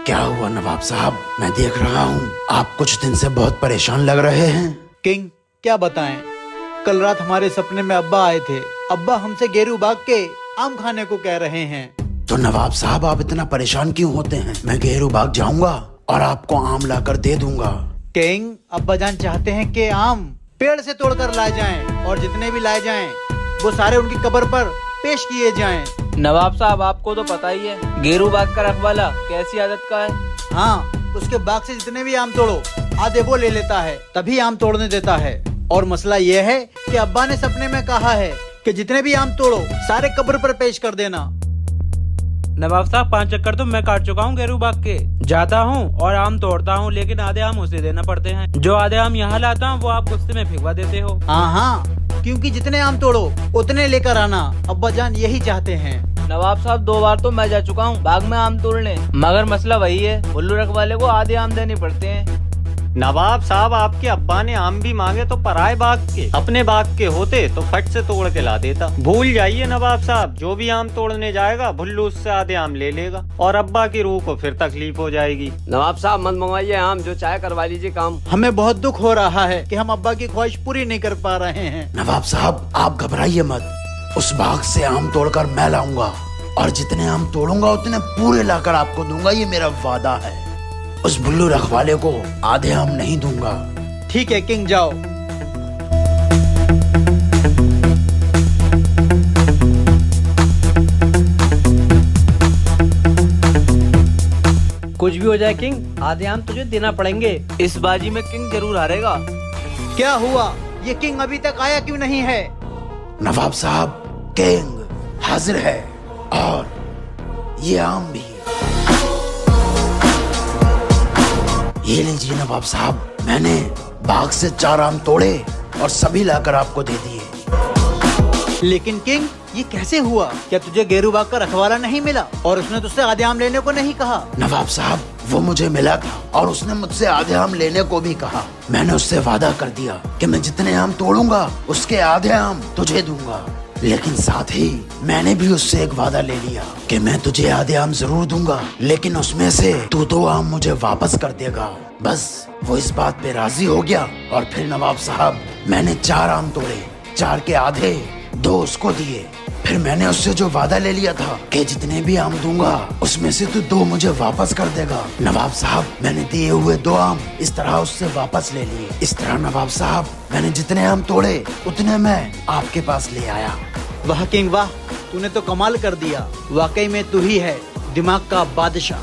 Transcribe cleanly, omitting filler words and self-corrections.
क्या हुआ नवाब साहब? मैं देख रहा हूँ आप कुछ दिन से बहुत परेशान लग रहे हैं। किंग क्या बताएं, कल रात हमारे सपने में अब्बा आए थे। अब्बा हमसे गेरू बाग के आम खाने को कह रहे हैं। तो नवाब साहब आप इतना परेशान क्यों होते हैं? मैं गेरू बाग जाऊंगा और आपको आम लाकर दे दूंगा। किंग अब्बा जान चाहते हैं कि आम पेड़ से तोड़कर लाए जाएं और जितने भी लाए जाएं वो सारे उनकी कब्र पर पेश किए जाएं। नवाब साहब आपको तो पता ही है गेरू बाग का रखवाला कैसी आदत का है। हाँ, उसके बाग से जितने भी आम तोड़ो आधे वो ले लेता है, तभी आम तोड़ने देता है। और मसला ये है कि अब्बा ने सपने में कहा है कि जितने भी आम तोड़ो सारे कब्र पर पेश कर देना। नवाब साहब 5 चक्कर तो मैं काट चुका हूँ गेरू बाग के। जाता हूँ और आम तोड़ता हूँ, लेकिन आधे आम उसे देना पड़ते हैं। जो आधे आम यहाँ लाता हूँ वो आप गुस्से में फेंकवा देते हो। हाँ, क्योंकि जितने आम तोड़ो उतने लेकर आना, अब्बा जान यही चाहते हैं। नवाब साहब 2 बार तो मैं जा चुका हूँ बाग में आम तोड़ने, मगर मसला वही है, उल्लू रखवाले को आधे आम देने पड़ते हैं। नवाब साहब आपके अब्बा ने आम भी मांगे तो पराए बाग के, अपने बाग के होते तो फट से तोड़ के ला देता। भूल जाइए नवाब साहब, जो भी आम तोड़ने जाएगा भुल्लू उससे आधे आम ले लेगा और अब्बा की रूह को फिर तकलीफ हो जाएगी। नवाब साहब मत मंगवाइए आम, जो चाहे करवा लीजिए काम। हमें बहुत दुख हो रहा है कि हम अब्बा की ख्वाहिश पूरी नहीं कर पा रहे हैं। नवाब साहब आप घबराइए मत, उस बाग से आम तोड़कर मैं लाऊंगा और जितने आम तोड़ूंगा उतने पूरे लाकर आपको दूंगा, ये मेरा वादा है। उस बुल्लू रखवाले को आधे आम नहीं दूंगा। ठीक है किंग, जाओ। कुछ भी हो जाए किंग, आधे आम तुझे देना पड़ेंगे। इस बाजी में किंग जरूर हारेगा। क्या हुआ, ये किंग अभी तक आया क्यों नहीं है? नवाब साहब किंग हाजिर है और ये आम भी। ये लीजिए नवाब साहब, मैंने बाग से 4 आम तोड़े और सभी लाकर आपको दे दिए। लेकिन किंग ये कैसे हुआ? क्या तुझे गेरू बाग का रखवाला नहीं मिला और उसने तुझसे आधे आम लेने को नहीं कहा? नवाब साहब वो मुझे मिला था और उसने मुझसे आधे आम लेने को भी कहा। मैंने उससे वादा कर दिया कि मैं जितने आम तोड़ूंगा उसके आधे आम तुझे दूंगा, लेकिन साथ ही मैंने भी उससे एक वादा ले लिया कि मैं तुझे आधे आम जरूर दूंगा, लेकिन उसमें से तू 2 आम मुझे वापस कर देगा। बस वो इस बात पे राजी हो गया और फिर नवाब साहब मैंने 4 आम तोड़े, 4 के आधे 2 उसको दिए। फिर मैंने उससे जो वादा ले लिया था कि जितने भी आम दूंगा उसमें से तू 2 मुझे वापस कर देगा। नवाब साहब मैंने दिए हुए 2 आम इस तरह उससे वापस ले लिए। इस तरह नवाब साहब मैंने जितने आम तोड़े उतने मैं आपके पास ले आया। वाह किंग वाह, तूने तो कमाल कर दिया। वाकई में तू ही है दिमाग का बादशाह।